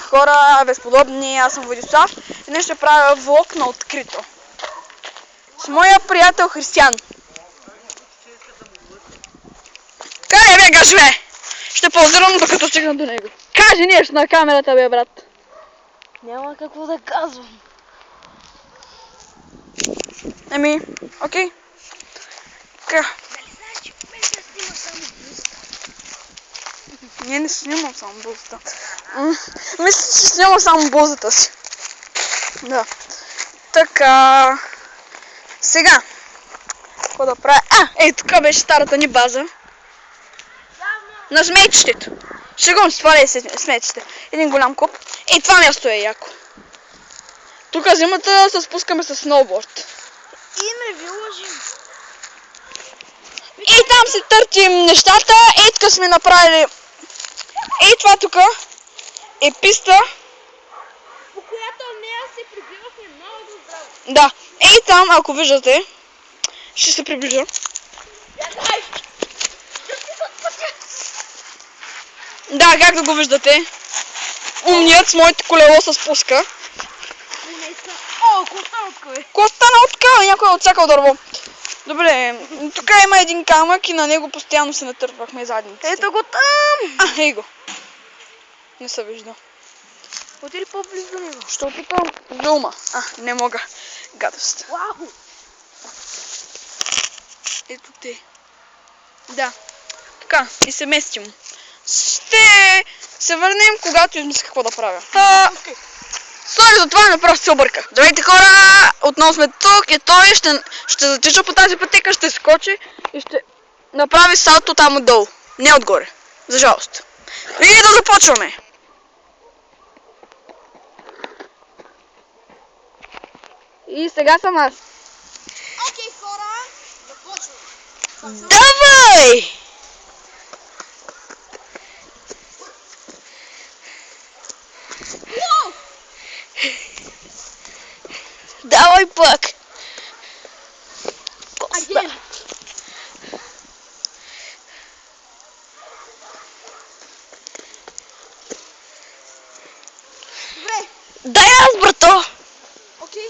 Хора безподобни, аз съм Владислав и днес ще правя влог на открито с моя приятел Християн. Къде бе, кажи бе? Ще ползирам докато стигна до него. Кажи нещо на камерата, бе, брат. Няма какво да казвам. Еми, окей. Така. Не, не снимам само бузата. Мисля, че снимам само бузата си. Да. Така. Сега. Какво да правя? Ей, тук беше старата ни база. На сметището. Шегом се, това ли е сметище? Един голям куп. Ей, това място е яко. Тук зимата се спускаме с сноуборд. И не ви лъжим. Ей, там си търтим нещата. Ей, тук сме направили. Ей, това тук е писта. По която нея се прибивахме много здраво. Да. Ей, там, ако виждате, ще се приближа. Да, как да го виждате? Умният с моите колело се спуска. О, костанотка бе. Костанотка, някой е отсякал дърво. Добре, тук има един камък и на него постоянно се натървахме задниците. Ето го там. Ей го. Не се вижда. Отиди по-близо до него. Защото там дума. Не мога. Гадост. Вау. Ето те. Да. Така, и се местим. Ще се върнем, когато измисля какво да правя. Сори за това, направо се обърках. Здравейте, хора! Отново сме тук и той ще затича по тази пътека, ще скочи и ще направи салто там отдолу. Не отгоре. За жалост. И да започваме! И сега съм аз. Окей, хора, започваме. Давай! Давай пък! Коста! Добре. Дай аз, брато! Окей.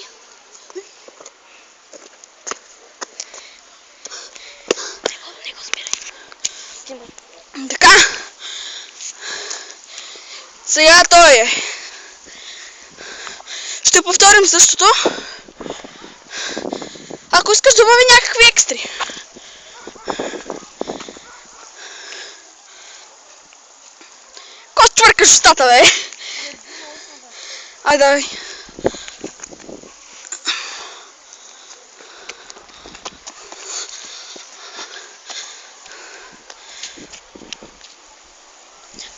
Не го спирай. Така. Сега той е. Ще повторим същото. Ако искаш да добави някакви екстри. Ко чвъркаш устата, бе? Ай, давай.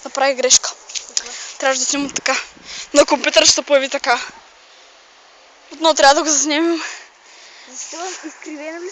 Направи грешка. Трябваше да снимам така. На компютъра ще се появи така. Отново трябва да го заснемем. Защо изкривена ли